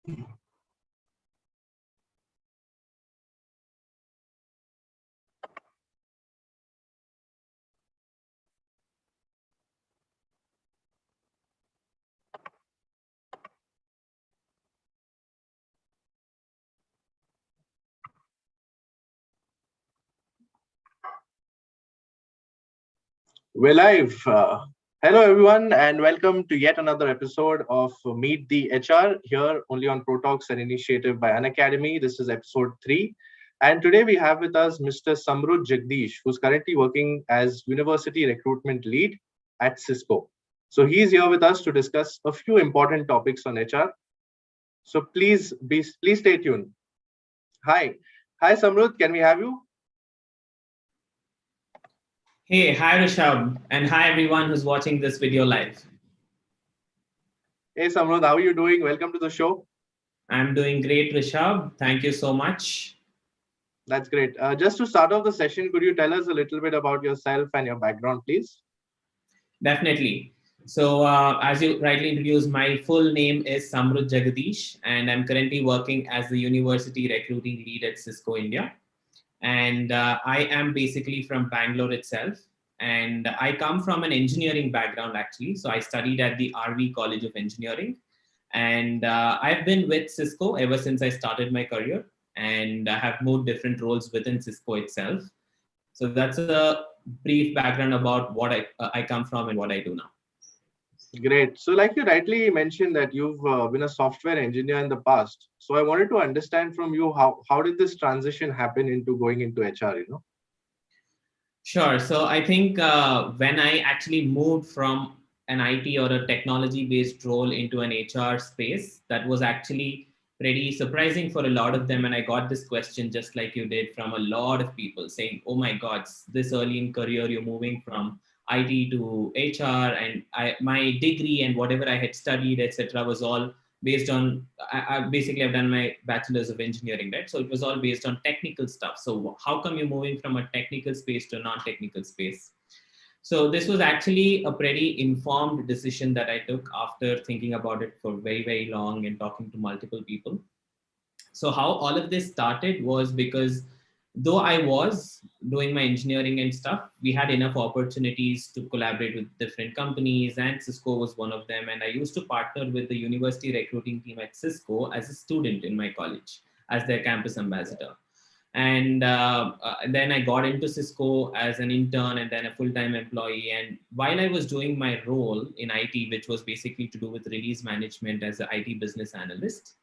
We're live. Hello, everyone, and welcome to yet another episode of Meet the HR here only on ProTalks, an initiative by Unacademy. This is episode 3. And today we have with us Mr. Samrudh Jagadeesh, who's currently working as University Recruitment Lead at Cisco. So he's here with us to discuss a few important topics on HR. So please stay tuned. Hi. Hi, Samrudh. Can we have you? Hey, hi Rishabh, and hi everyone who's watching this video live. Hey Samrudh, how are you doing? Welcome to the show. I'm doing great, Rishabh. Thank you so much. That's great. Just to start off the session, could you tell us a little bit about yourself and your background, please? Definitely. So as you rightly introduced, my full name is Samrudh Jagadeesh, and I'm currently working as the University Recruiting Lead at Cisco India. And I am basically from Bangalore itself. And I come from an engineering background, actually. So I studied at the RV College of Engineering. And I've been with Cisco ever since I started my career. And I have moved different roles within Cisco itself. So that's a brief background about what I come from and what I do now. Great. So like you rightly mentioned that you've been a software engineer in the past. So I wanted to understand from you, how did this transition happen into going into HR, Sure. So I think when I actually moved from an IT or a technology based role into an HR space, that was actually pretty surprising for a lot of them. And I got this question just like you did from a lot of people saying, oh my God, this early in career, you're moving from IT to HR, and my degree and whatever I had studied, etc., was all based on, basically I've done my bachelor's of engineering, right? So it was all based on technical stuff. So how come you're moving from a technical space to a non-technical space? So this was actually a pretty informed decision that I took after thinking about it for very, very long and talking to multiple people. So how all of this started was because though I was doing my engineering and stuff, we had enough opportunities to collaborate with different companies, and Cisco was one of them. And I used to partner with the university recruiting team at Cisco as a student in my college as their campus ambassador. And then I got into Cisco as an intern and then a full-time employee. And while I was doing my role in IT, which was basically to do with release management as an IT business analyst,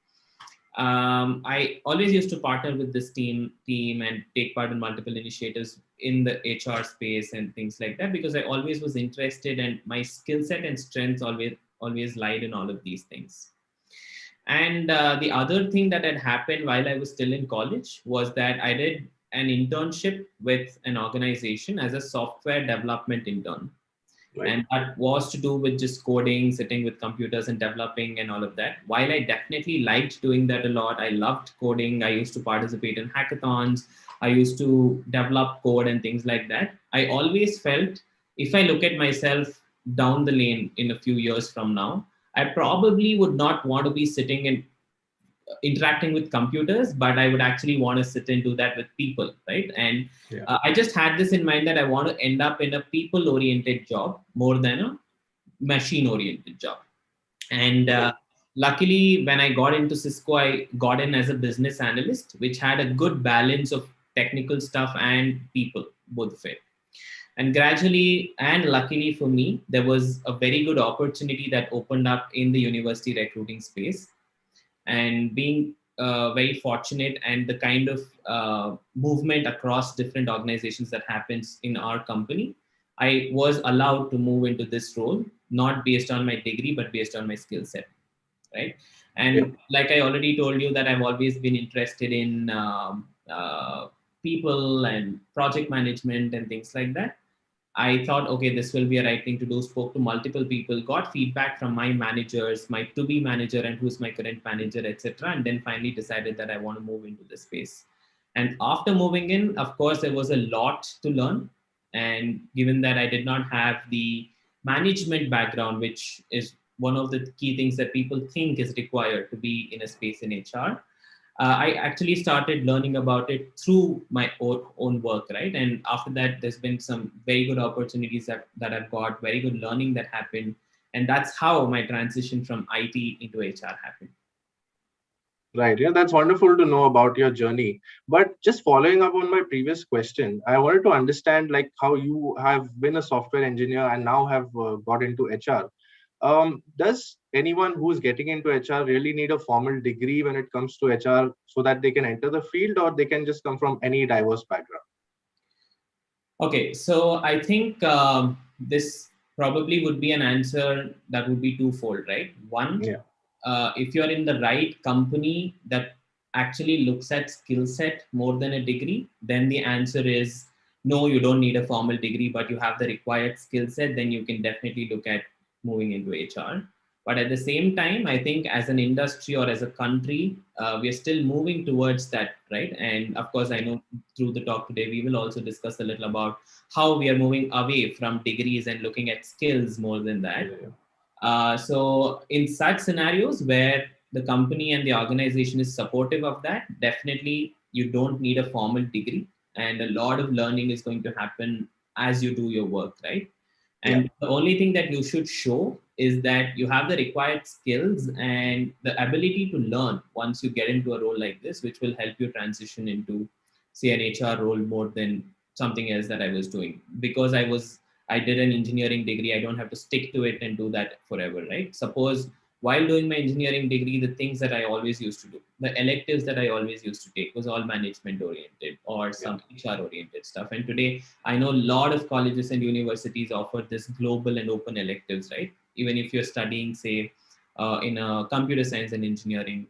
I always used to partner with this team and take part in multiple initiatives in the HR space and things like that, because I always was interested, and my skill set and strengths always lied in all of these things. And the other thing that had happened while I was still in college was that I did an internship with an organization as a software development intern. Right. And that was to do with just coding, sitting with computers and developing and all of that. While I definitely liked doing that a lot, I loved coding. I used to participate in hackathons. I used to develop code and things like that. I always felt if I look at myself down the lane in a few years from now, I probably would not want to be sitting and interacting with computers, but I would actually want to sit and do that with people, right? And I just had this in mind that I want to end up in a people-oriented job more than a machine-oriented job. And luckily, when I got into Cisco, I got in as a business analyst, which had a good balance of technical stuff and people, both of it. And gradually, and luckily for me, there was a very good opportunity that opened up in the university recruiting space. And being very fortunate, and the kind of movement across different organizations that happens in our company, I was allowed to move into this role, not based on my degree, but based on my skill set, right? And like I already told you that I've always been interested in people and project management and things like that. I thought, okay, this will be a right thing to do. Spoke to multiple people, got feedback from my managers, my to-be manager and who's my current manager, etc. And then finally decided that I want to move into this space. And after moving in, of course, there was a lot to learn. And given that I did not have the management background, which is one of the key things that people think is required to be in a space in HR. I actually started learning about it through my own work, right? And after that, there's been some very good opportunities that I've got, very good learning that happened. And that's how my transition from IT into HR happened. Right. Yeah, that's wonderful to know about your journey. But just following up on my previous question, I wanted to understand like how you have been a software engineer and now have got into HR. Does anyone who's getting into HR really need a formal degree when it comes to HR so that they can enter the field, or they can just come from any diverse background? Okay, so I think this probably would be an answer that would be twofold, right? One, Yeah. if you're in the right company that actually looks at skill set more than a degree, then the answer is no, you don't need a formal degree, but you have the required skill set, then you can definitely look at moving into HR. But at the same time, I think as an industry or as a country, we are still moving towards that, right? And of course, I know through the talk today, we will also discuss a little about how we are moving away from degrees and looking at skills more than that. Yeah. So in such scenarios where the company and the organization is supportive of that, definitely you don't need a formal degree, and a lot of learning is going to happen as you do your work, right? Yeah. And the only thing that you should show is that you have the required skills and the ability to learn once you get into a role like this, which will help you transition into, say, an HR role more than something else that I was doing. Because I did an engineering degree, I don't have to stick to it and do that forever, right? Suppose while doing my engineering degree, the things that I always used to do, the electives that I always used to take was all management oriented or Yeah. some HR oriented stuff. And today I know a lot of colleges and universities offer this global and open electives, right? Even if you're studying, say, in a computer science and engineering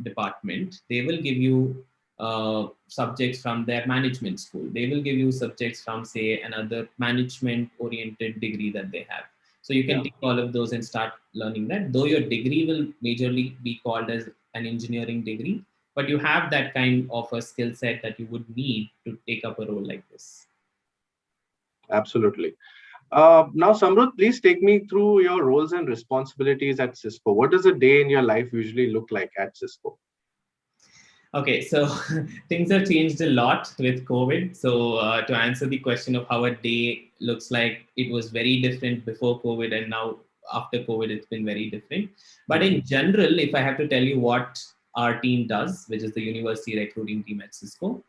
department, they will give you subjects from their management school. They will give you subjects from, say, another management oriented degree that they have. So you can Yeah. take all of those and start learning that. Though your degree will majorly be called as an engineering degree, but you have that kind of a skill set that you would need to take up a role like this. Absolutely. Now, Samrudh, please take me through your roles and responsibilities at Cisco. What does a day in your life usually look like at Cisco? Okay, so things have changed a lot with COVID. So to answer the question of how a day looks like, it was very different before COVID, and now after COVID, it's been very different. But in general, if I have to tell you what our team does, which is the university recruiting team at Cisco,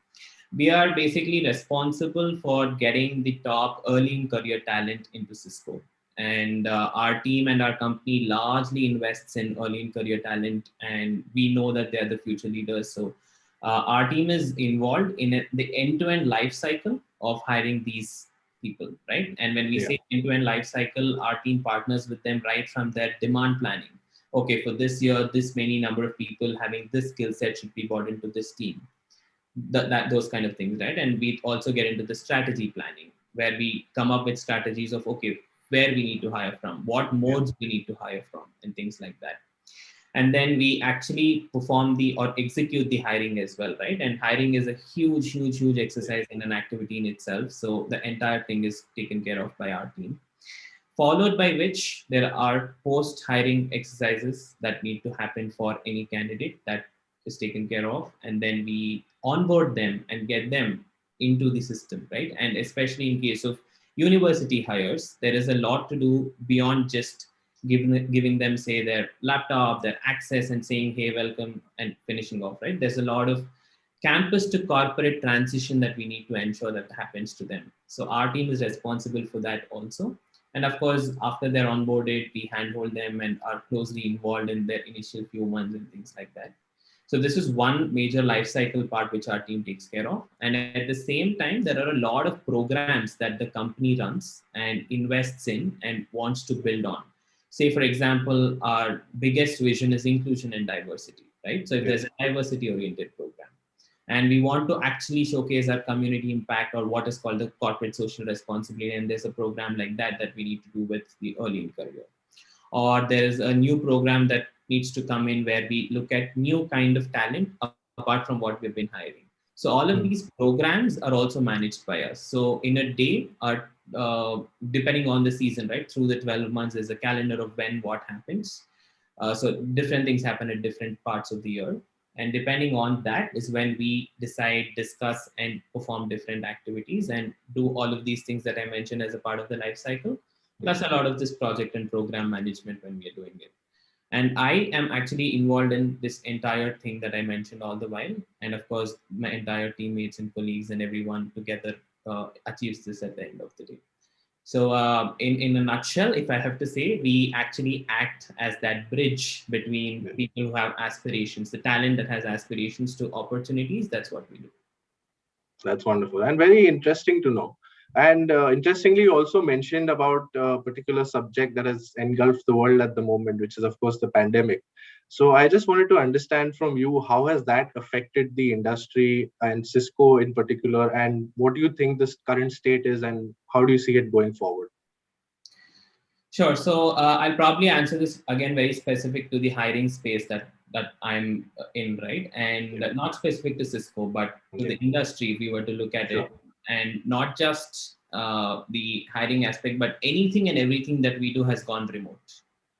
we are basically responsible for getting the top early in career talent into Cisco. And our team and our company largely invests in early in career talent, and we know that they're the future leaders. So our team is involved in the end-to-end life cycle of hiring these people, right? And when we Yeah. say end-to-end life cycle, our team partners with them right from their demand planning. Okay, for this year, this many number of people having this skill set should be brought into this team, that those kind of things, right? And we also get into the strategy planning, where we come up with strategies of, okay, where we need to hire from, what Yeah. modes we need to hire from, and things like that. And then we actually perform the or execute the hiring as well, right? And hiring is a huge exercise in an activity in itself, so the entire thing is taken care of by our team, followed by which there are post hiring exercises that need to happen for any candidate that is taken care of. And then we onboard them and get them into the system, right? And especially in case of university hires, there is a lot to do beyond just giving them, say, their laptop, their access, and saying, hey, welcome, and finishing off, right? There's a lot of campus to corporate transition that we need to ensure that happens to them. So our team is responsible for that also. And of course, after they're onboarded, we handhold them and are closely involved in their initial few months and things like that. So this is one major life cycle part which our team takes care of. And at the same time, there are a lot of programs that the company runs and invests in and wants to build on. Say, for example, our biggest vision is inclusion and diversity, right? So if Yeah. there's a diversity oriented program, and we want to actually showcase our community impact, or what is called the corporate social responsibility, and there's a program like that that we need to do with the early in career. Or there's a new program that needs to come in where we look at new kind of talent apart from what we've been hiring. So So all of these programs are also managed by us. So in a day, depending on the season, right, through the 12 months, there's a calendar of when what happens. So different things happen at different parts of the year. And depending on that is when we decide, discuss, and perform different activities and do all of these things that I mentioned as a part of the life cycle, plus a lot of this project and program management when we are doing it. And I am actually involved in this entire thing that I mentioned all the while. And of course, my entire teammates and colleagues and everyone together achieves this at the end of the day. So in a nutshell, if I have to say, we actually act as that bridge between people who have aspirations, the talent that has aspirations to opportunities. That's what we do. That's wonderful and very interesting to know. And interestingly, you also mentioned about a particular subject that has engulfed the world at the moment, which is, of course, the pandemic. So I just wanted to understand from you, how has that affected the industry and Cisco in particular? And what do you think this current state is and how do you see it going forward? Sure. So I'll probably answer this again very specific to the hiring space that I'm in, right? And not specific to Cisco, but to the industry, if we were to look at it, and not just the hiring aspect, but anything and everything that we do has gone remote.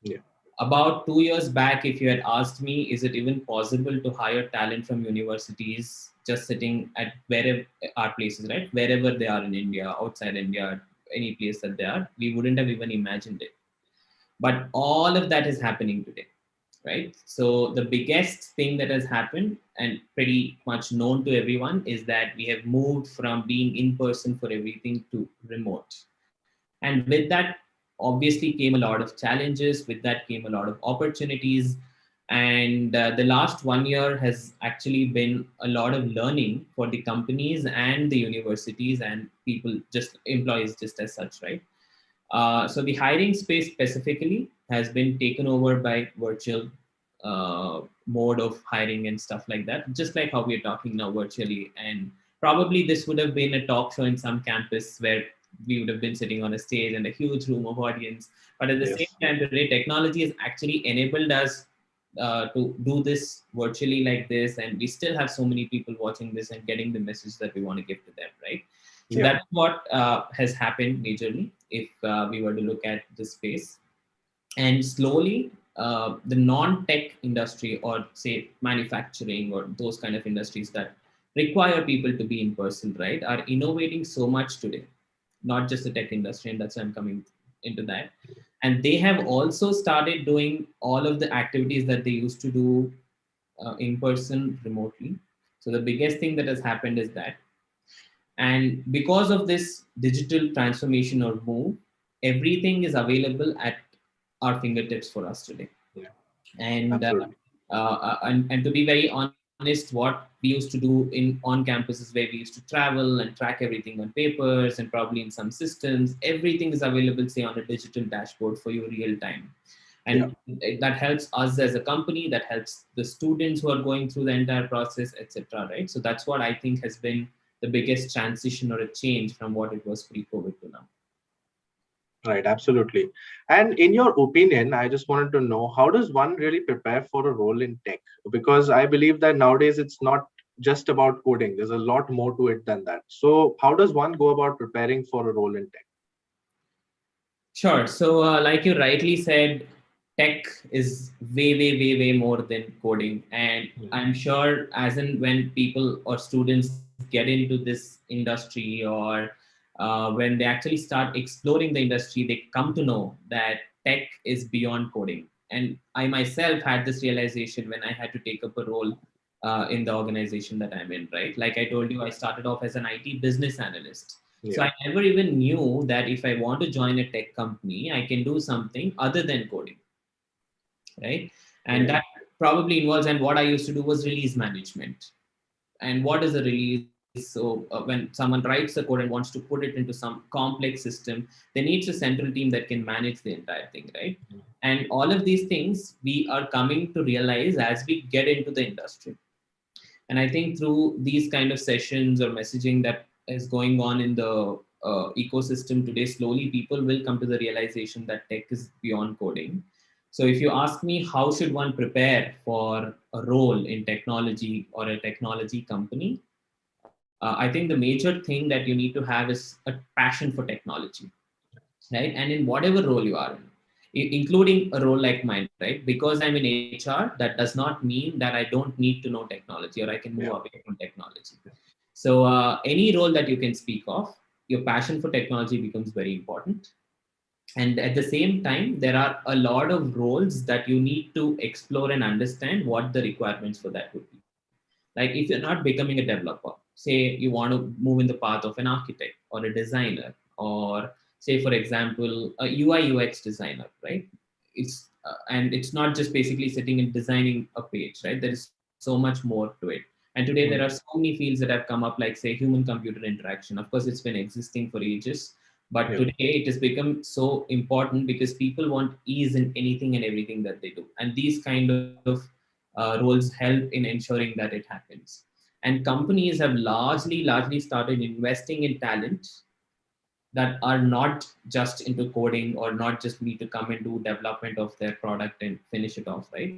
Yeah. About 2 years back, if you had asked me, is it even possible to hire talent from universities just sitting at wherever our places, right? Wherever they are in India, outside India, any place that they are, we wouldn't have even imagined it. But all of that is happening today, right? So the biggest thing that has happened and pretty much known to everyone is that we have moved from being in person for everything to remote. And with that, obviously came a lot of challenges. With that came a lot of opportunities. And the last 1 year has actually been a lot of learning for the companies and the universities and people, just employees, just as such, right? So the hiring space specifically has been taken over by virtual mode of hiring and stuff like that, just like how we're talking now virtually. And probably this would have been a talk show in some campus where we would have been sitting on a stage and a huge room of audience. But at the same time, today, technology has actually enabled us to do this virtually like this. And we still have so many people watching this and getting the message that we want to give to them, right? So that's what has happened majorly if we were to look at this space. And slowly, the non-tech industry or say manufacturing or those kind of industries that require people to be in person, right, are innovating so much today, not just the tech industry. And that's why I'm coming into that. And they have also started doing all of the activities that they used to do in person remotely. So the biggest thing that has happened is that. And because of this digital transformation or move, everything is available at our fingertips for us today. Yeah. And, and to be very honest, what we used to do on campuses where we used to travel and track everything on papers and probably in some systems, everything is available, say, on a digital dashboard for you real time. And that helps us as a company, that helps the students who are going through the entire process, etc. Right? So that's what I think has been the biggest transition or a change from what it was pre-COVID to now. Right, absolutely. And in your opinion, I just wanted to know, how does one really prepare for a role in tech? Because I believe that nowadays it's not just about coding. There's a lot more to it than that. So how does one go about preparing for a role in tech? Sure. So like you rightly said, tech is way more than coding. And I'm sure as in when people or students get into this industry or when they actually start exploring the industry, they come to know that tech is beyond coding. And I myself had this realization when I had to take up a role in the organization that I'm in, right? Like I told you, I started off as an IT business analyst. So I never even knew that if I want to join a tech company, I can do something other than coding, right? And that probably involves, and what I used to do was release management. And what is a release? So when someone writes the code and wants to put it into some complex system, there needs a central team that can manage the entire thing, right? And all of these things we are coming to realize as we get into the industry. And I think through these kind of sessions or messaging that is going on in the ecosystem today, slowly people will come to the realization that tech is beyond coding. So if you ask me, how should one prepare for a role in technology or a technology company? I think the major thing that you need to have is a passion for technology, right? And in whatever role you are in, including a role like mine, right? Because I'm in HR, that does not mean that I don't need to know technology or I can move Yeah. away from technology. So any role that you can speak of, your passion for technology becomes very important. And at the same time, there are a lot of roles that you need to explore and understand what the requirements for that would be. Like if you're not becoming a developer, say you want to move in the path of an architect or a designer, or say, for example, a UI UX designer, right? And it's not just basically sitting and designing a page, right? There is so much more to it. And today there are so many fields that have come up, like say human computer interaction. Of course, it's been existing for ages, but Yeah. today it has become so important because people want ease in anything and everything that they do. And these kind of roles help in ensuring that it happens. And companies have largely started investing in talent that are not just into coding or not just need to come and do development of their product and finish it off, right?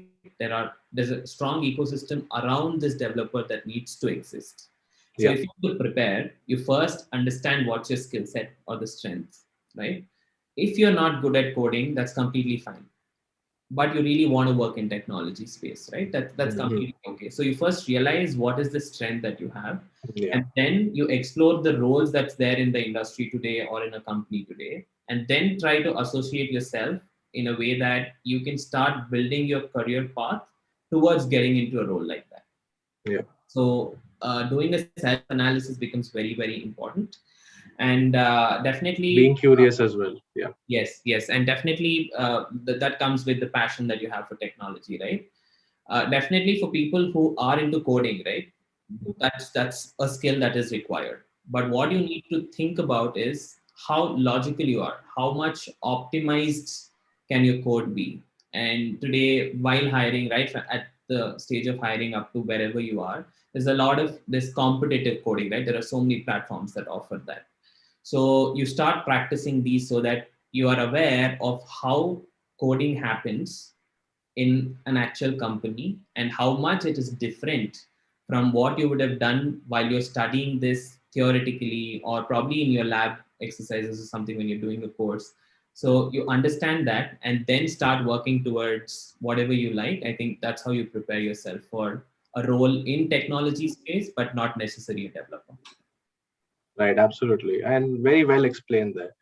There's a strong ecosystem around this developer that needs to exist. So if Yeah. you to prepare, you first understand what's your skill set or the strength, right? If you're not good at coding, that's completely fine, but you really want to work in technology space, right? That's Mhm. completely okay. So you first realize what is the strength that you have, Yeah. and then you explore the roles that's there in the industry today or in a company today, and then try to associate yourself in a way that you can start building your career path towards getting into a role like that. Yeah. So doing a self analysis becomes very important. And definitely Being curious as well. Yeah. yes, and definitely that comes with the passion that you have for technology, right? Definitely for people who are into coding, right? That's a skill that is required. But what you need to think about is how logical you are, how much optimized can your code be. And today, while hiring, right at the stage of hiring up to wherever you are, there's a lot of this competitive coding, right? There are so many platforms that offer that. So you start practicing these so that you are aware of how coding happens in an actual company and how much it is different from what you would have done while you're studying this theoretically or probably in your lab exercises or something when you're doing a course. So you understand that and then start working towards whatever you like. I think that's how you prepare yourself for a role in technology space, but not necessarily a developer. Right. Absolutely. And very well explained there.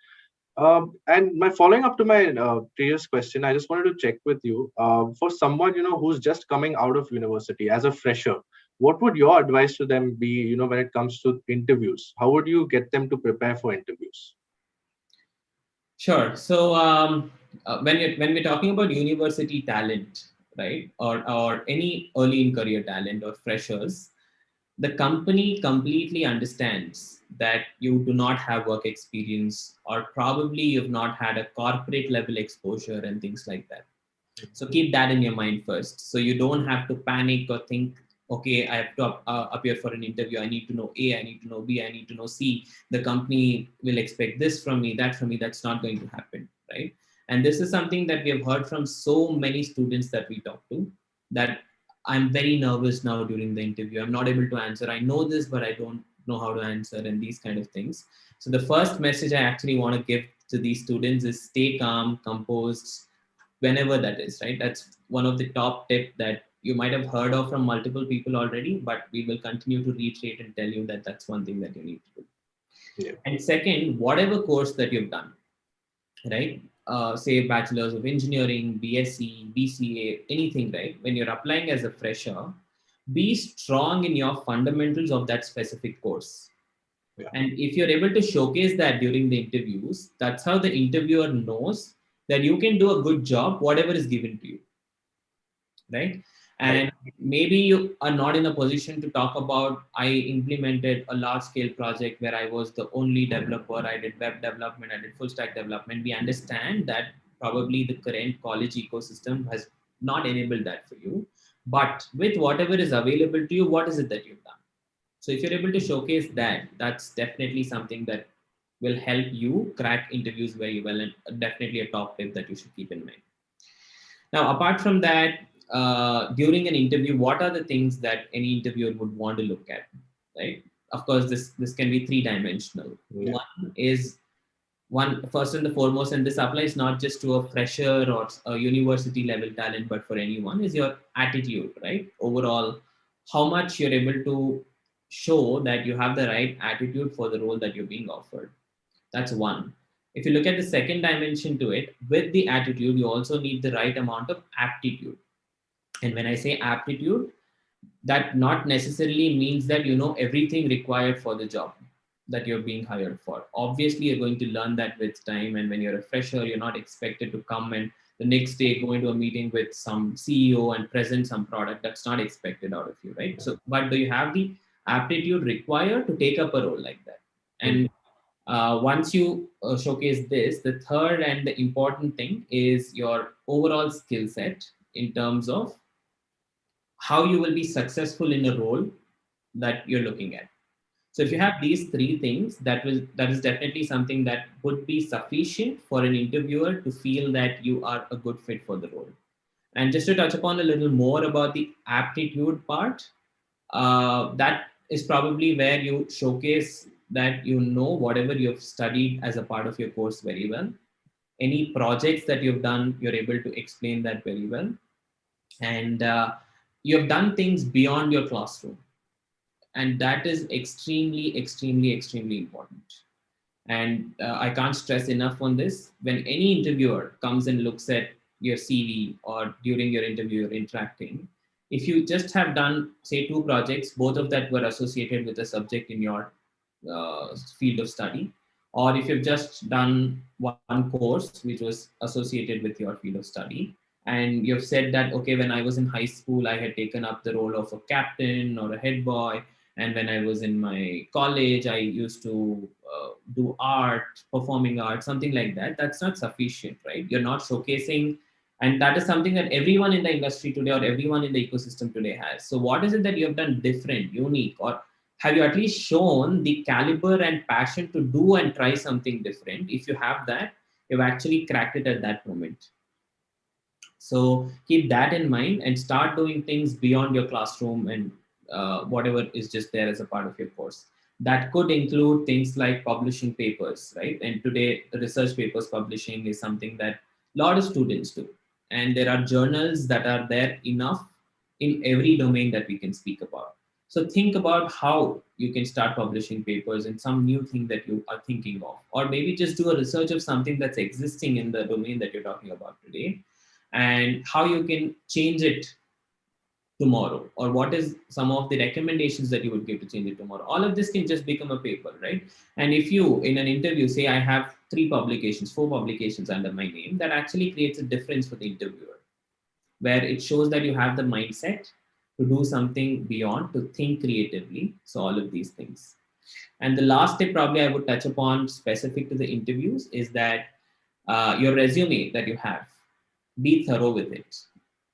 And my following up to my previous question, I just wanted to check with you. For someone who's just coming out of university as a fresher, what would your advice to them be? When it comes to interviews, how would you get them to prepare for interviews? Sure. So when we're talking about university talent, right, or any early in career talent or freshers, the company completely understands that you do not have work experience or probably you've not had a corporate level exposure and things like that. So keep that in your mind first. So you don't have to panic or think, okay, I have to appear for an interview. I need to know A, I need to know B, I need to know C. The company will expect this from me, that from me. That's not going to happen, right? And this is something that we have heard from so many students that we talk to, that I'm very nervous now during the interview. I'm not able to answer. I know this, but I don't know how to answer and these kind of things. So the first message I actually want to give to these students is stay calm, composed, whenever that is, right? That's one of the top tip that you might have heard of from multiple people already, but we will continue to reiterate and tell you that that's one thing that you need to do. Yeah. And second, whatever course that you've done, right? Say bachelor's of engineering, BSc, BCA, anything, right? When you're applying as a fresher, be strong in your fundamentals of that specific course. Yeah. And if you're able to showcase that during the interviews, that's how the interviewer knows that you can do a good job, whatever is given to you, right? Right. And maybe you are not in a position to talk about, I implemented a large scale project where I was the only developer, I did web development, I did full stack development. We understand that probably the current college ecosystem has not enabled that for you. But with whatever is available to you, what is it that you've done? So if you're able to showcase that, that's definitely something that will help you crack interviews very well, and definitely a top tip that you should keep in mind. Now, apart from that, during an interview, what are the things that any interviewer would want to look at, right? of course, this can be three-dimensional. Yeah. One is one first and the foremost, and this applies not just to a fresher or a university level talent, but for anyone, is your attitude, right? Overall, how much you're able to show that you have the right attitude for the role that you're being offered. That's one. If you look at the second dimension to it, with the attitude, you also need the right amount of aptitude. And when I say aptitude, that not necessarily means that you know everything required for the job that you're being hired for. Obviously, you're going to learn that with time. And when you're a fresher, you're not expected to come and the next day go into a meeting with some CEO and present some product. That's not expected out of you, right? So, but do you have the aptitude required to take up a role like that? And once you showcase this, the third and the important thing is your overall skill set in terms of how you will be successful in a role that you're looking at. So if you have these three things, that is definitely something that would be sufficient for an interviewer to feel that you are a good fit for the role. And just to touch upon a little more about the aptitude part, that is probably where you showcase that you know whatever you've studied as a part of your course very well. Any projects that you've done, you're able to explain that very well. And you have done things beyond your classroom, and that is extremely important. And I can't stress enough on this. When any interviewer comes and looks at your CV or during your interview you're interacting, if you just have done say two projects, both of that were associated with a subject in your field of study, or if you've just done one course which was associated with your field of study, and you've said that okay, when I was in high school I had taken up the role of a captain or a head boy, and when I was in my college I used to do art, performing art, something like that, that's not sufficient, right? You're not showcasing. And that is something that everyone in the industry today or everyone in the ecosystem today has. So what is it that you have done different, unique, or have you at least shown the caliber and passion to do and try something different? If you have that, you've actually cracked it at that moment. So keep that in mind and start doing things beyond your classroom and whatever is just there as a part of your course. That could include things like publishing papers, right? And today, research papers publishing is something that a lot of students do. And there are journals that are there enough in every domain that we can speak about. So think about how you can start publishing papers in some new thing that you are thinking of, or maybe just do a research of something that's existing in the domain that you're talking about today, and how you can change it tomorrow, or what is some of the recommendations that you would give to change it tomorrow. All of this can just become a paper, right? And if you in an interview say I have 3 publications, 4 publications under my name, that actually creates a difference for the interviewer, where it shows that you have the mindset to do something beyond, to think creatively. So all of these things. And the last tip probably I would touch upon specific to the interviews is that your resume that you have, be thorough with it,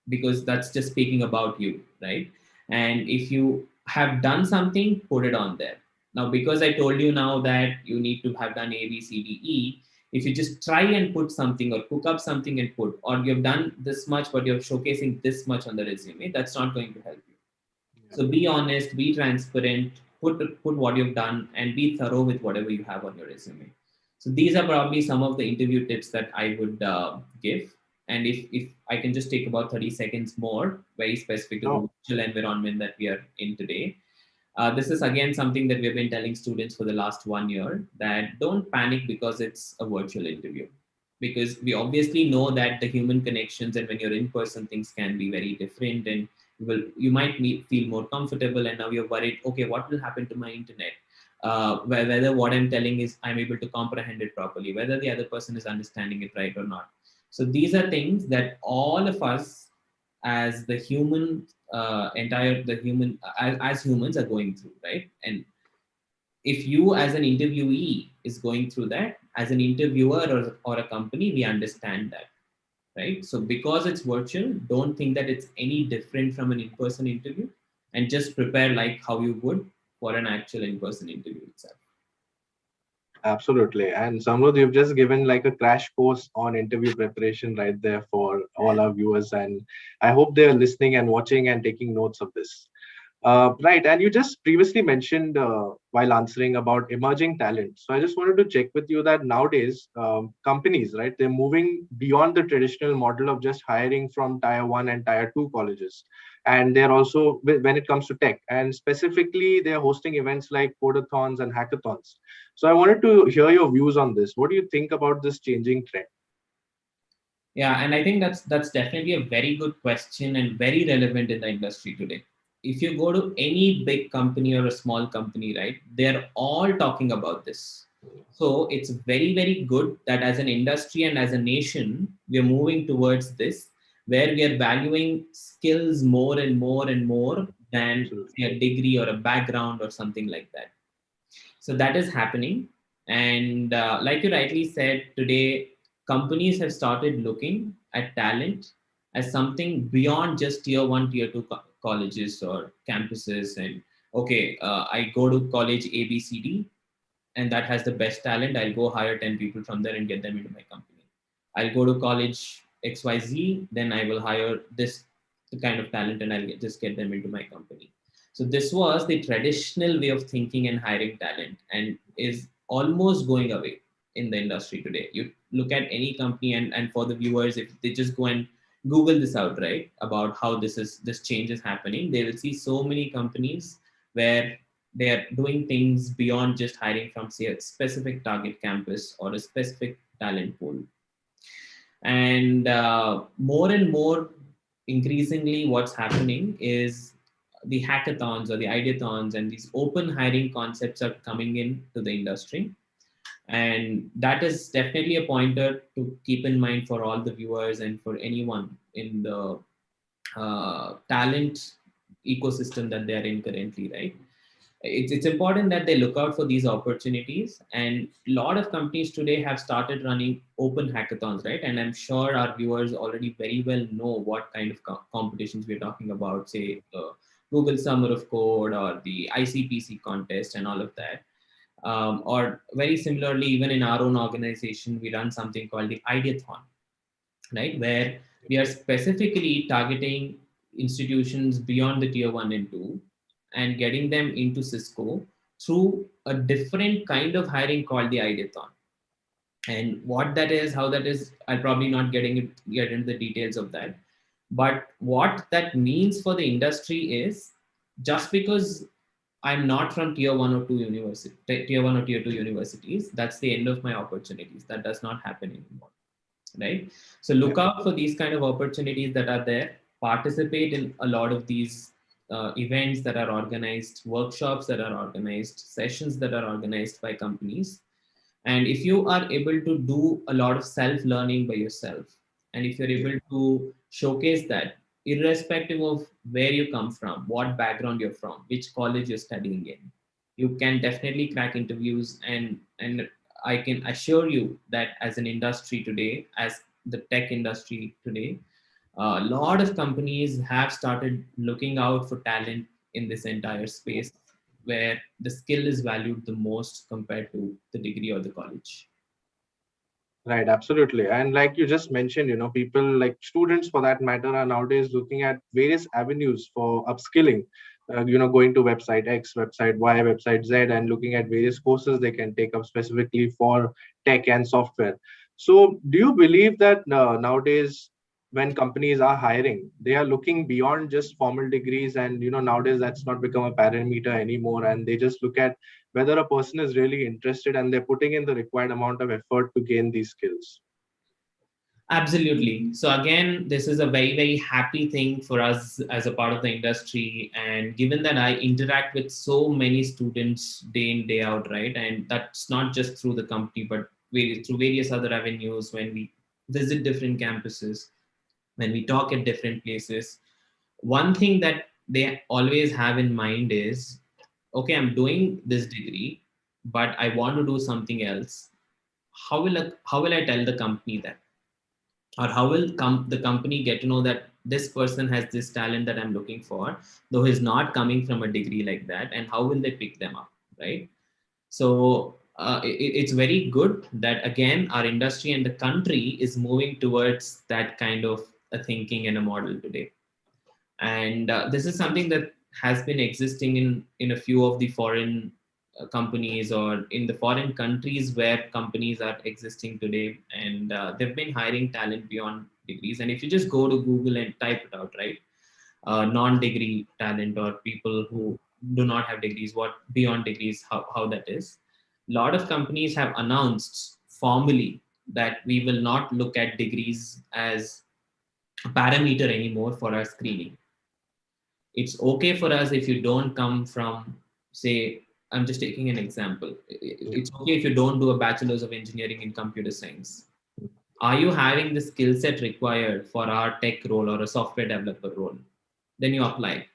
because that's just speaking about you, right? And if you have done something, put it on there. Now, because I told you now that you need to have done A, B, C, D, E, if you just try and put something or cook up something and put, or you've done this much, but you're showcasing this much on the resume, that's not going to help you. So be honest, be transparent, put what you've done, and be thorough with whatever you have on your resume. So these are probably some of the interview tips that I would give. And if I can just take about 30 seconds more, very specific to the virtual environment that we are in today. This is again something that we've been telling students for the last 1 year, that don't panic because it's a virtual interview. Because we obviously know that the human connections and when you're in person, things can be very different, and you might feel more comfortable, and now you're worried, okay, what will happen to my internet? Whether what I'm telling is I'm able to comprehend it properly, whether the other person is understanding it right or not. So these are things that all of us as the human the human as humans are going through, right? And if you as an interviewee is going through that, as an interviewer or a company, we understand that, right? So because it's virtual, don't think that it's any different from an in-person interview, and just prepare like how you would for an actual in-person interview itself. Absolutely. And Samrudh, you've just given like a crash course on interview preparation right there for all our viewers. And I hope they're listening and watching and taking notes of this. Right, and you just previously mentioned while answering about emerging talent. So I just wanted to check with you that nowadays companies, right, they're moving beyond the traditional model of just hiring from tier one and tier two colleges, and they're also when it comes to tech, and specifically they're hosting events like codathons and hackathons. So I wanted to hear your views on this. What do you think about this changing trend? Yeah, and I think that's definitely a very good question and very relevant in the industry today. If you go to any big company or a small company, right, they're all talking about this. So it's very, very good that as an industry and as a nation, we are moving towards this, where we are valuing skills more and more and more than Absolutely. say, a degree or a background or something like that. So that is happening. And like you rightly said, today companies have started looking at talent as something beyond just tier one, tier two colleges or campuses. And okay, I go to college ABCD and that has the best talent. I'll go hire 10 people from there and get them into my company. I'll go to college XYZ, then I will hire this kind of talent and just get them into my company. So this was the traditional way of thinking and hiring talent and is almost going away in the industry today. You look at any company and for the viewers, if they just go and Google this out, right, about how this change is happening, they will see so many companies where they're doing things beyond just hiring from say a specific target campus or a specific talent pool. And more and more increasingly what's happening is the hackathons or the ideathons and these open hiring concepts are coming into the industry. And that is definitely a pointer to keep in mind for all the viewers and for anyone in the talent ecosystem that they are in currently, right? It's important that they look out for these opportunities, and a lot of companies today have started running open hackathons, right? And I'm sure our viewers already very well know what kind of competitions we're talking about, say the Google Summer of Code or the ICPC contest and all of that. Or very similarly, even in our own organization, we run something called the Ideathon, right? Where we are specifically targeting institutions beyond the tier one and two and getting them into Cisco through a different kind of hiring called the Ideathon. And what that is, how that is, I'll probably not get into the details of that. But what that means for the industry is just because I'm not from tier one or two tier one or tier two universities, that's the end of my opportunities. That does not happen anymore, right? So Yeah. look out for these kind of opportunities that are there. Participate in a lot of these events that are organized, workshops that are organized, sessions that are organized by companies. And if you are able to do a lot of self learning by yourself, and if you're able to showcase that, irrespective of where you come from, what background you're from, which college you're studying in, you can definitely crack interviews. And I can assure you that as an industry today, as the tech industry today, a lot of companies have started looking out for talent in this entire space where the skill is valued the most compared to the degree or the college. Right, absolutely. And like you just mentioned, people like students for that matter are nowadays looking at various avenues for upskilling, going to website X, website Y, website Z, and looking at various courses they can take up specifically for tech and software. So, do you believe that nowadays, when companies are hiring, they are looking beyond just formal degrees, and nowadays that's not become a parameter anymore, and they just look at whether a person is really interested and they're putting in the required amount of effort to gain these skills. Absolutely. So again, this is a very, very happy thing for us as a part of the industry. And given that I interact with so many students day in, day out, right? And that's not just through the company, but through various other avenues when we visit different campuses, when we talk at different places. One thing that they always have in mind is, okay, I'm doing this degree, but I want to do something else. How will I tell the company that? Or how will the company get to know that this person has this talent that I'm looking for, though he's not coming from a degree like that, and how will they pick them up, right? So it's very good that again our industry and the country is moving towards that kind of a thinking and a model today. And this is something that has been existing in a few of the foreign companies or in the foreign countries where companies are existing today, and they've been hiring talent beyond degrees. And if you just go to Google and type it out, right, non-degree talent or people who do not have degrees, what beyond degrees, how that is. A lot of companies have announced formally that we will not look at degrees as a parameter anymore for our screening. It's okay for us if you don't come from, say, I'm just taking an example. It's okay if you don't do a bachelor's of engineering in computer science. Are you having the skill set required for our tech role or a software developer role? Then you apply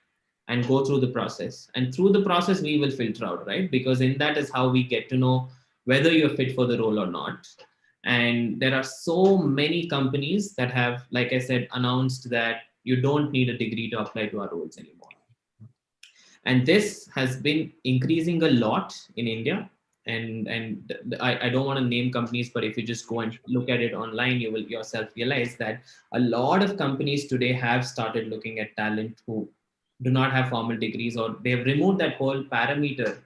and go through the process. And through the process, we will filter out, right? Because in that is how we get to know whether you're fit for the role or not. And there are so many companies that have, like I said, announced that you don't need a degree to apply to our roles anymore. And this has been increasing a lot in India. And I don't want to name companies, but if you just go and look at it online, you will yourself realize that a lot of companies today have started looking at talent who do not have formal degrees, or they've removed that whole parameter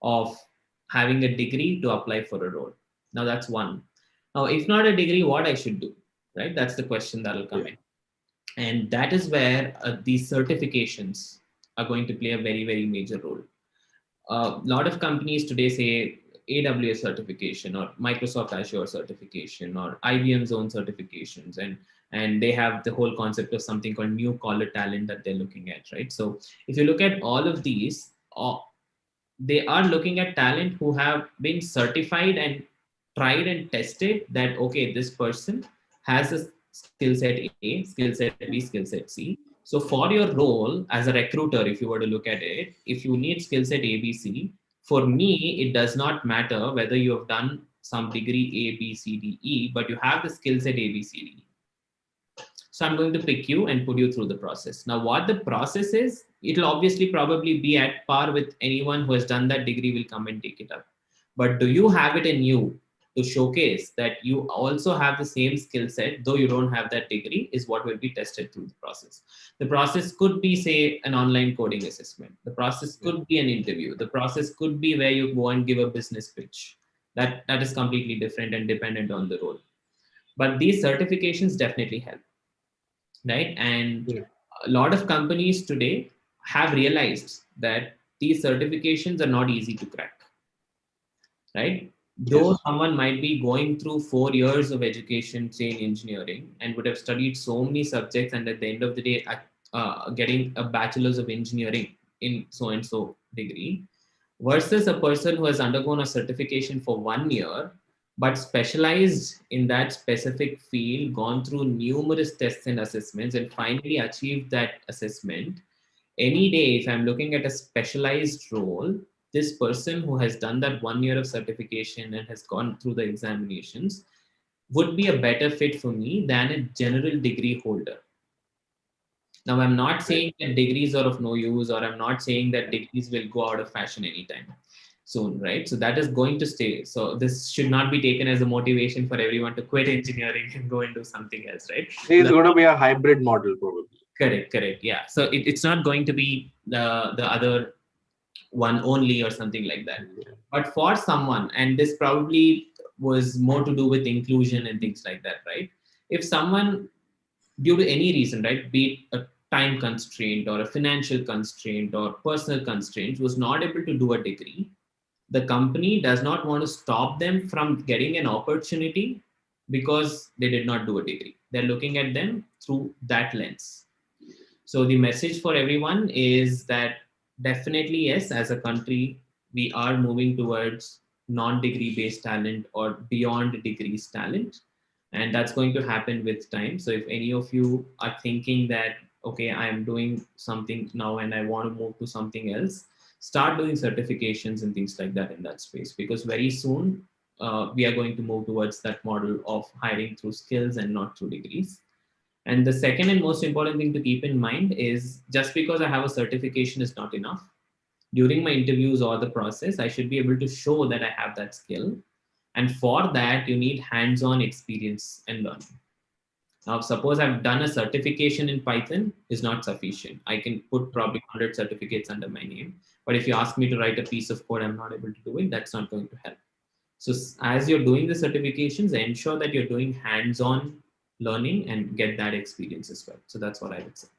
of having a degree to apply for a role. Now that's one. Now, if not a degree, what I should do, right? That's the question that will come in. And that is where these certifications are going to play a very, very major role. A lot of companies today say AWS certification or Microsoft Azure certification or IBM's own certifications, and they have the whole concept of something called new collar talent that they're looking at, right? So if you look at all of these, they are looking at talent who have been certified and tried and tested that, okay, this person has a skill set A, skill set B, skill set C. So for your role as a recruiter, if you were to look at it, if you need skill set A, B, C, for me, it does not matter whether you have done some degree A, B, C, D, E, but you have the skill set A, B, C, D. So I'm going to pick you and put you through the process. Now, what the process is, it'll obviously probably be at par with anyone who has done that degree will come and take it up. But do you have it in you to showcase that you also have the same skill set, though you don't have that degree, is what will be tested through the process. The process could be, say, an online coding assessment. The process could be an interview. The process could be where you go and give a business pitch. That is completely different and dependent on the role. But these certifications definitely help, right? And a lot of companies today have realized that these certifications are not easy to crack, right? Though someone might be going through 4 years of education, say in engineering, and would have studied so many subjects, and at the end of the day, getting a bachelor's of engineering in so and so degree, versus a person who has undergone a certification for 1 year but specialized in that specific field, gone through numerous tests and assessments, and finally achieved that assessment. Any day, if I'm looking at a specialized role, this person who has done that 1 year of certification and has gone through the examinations would be a better fit for me than a general degree holder. Now, I'm not saying that degrees are of no use, or I'm not saying that degrees will go out of fashion anytime soon, right? So that is going to stay. So this should not be taken as a motivation for everyone to quit engineering and go and do something else, right? It's going to be a hybrid model, probably. Correct. Yeah. So it's not going to be the other one only or something like that. But for someone, and this probably was more to do with inclusion and things like that, right? If someone, due to any reason, right, be it a time constraint or a financial constraint or personal constraints, was not able to do a degree, the company does not want to stop them from getting an opportunity because they did not do a degree. They're looking at them through that lens. So the message for everyone is that definitely, yes, as a country, we are moving towards non-degree based talent or beyond degrees talent. And that's going to happen with time. So if any of you are thinking that, okay, I'm doing something now and I want to move to something else, start doing certifications and things like that in that space, because very soon we are going to move towards that model of hiring through skills and not through degrees. And the second and most important thing to keep in mind is, just because I have a certification is not enough. During my interviews or the process, I should be able to show that I have that skill. And for that, you need hands-on experience and learning. Now, suppose I've done a certification in Python is not sufficient. I can put probably 100 certificates under my name. But if you ask me to write a piece of code, I'm not able to do it. That's not going to help. So as you're doing the certifications, ensure that you're doing hands-on learning and get that experience as well. So that's what I would say.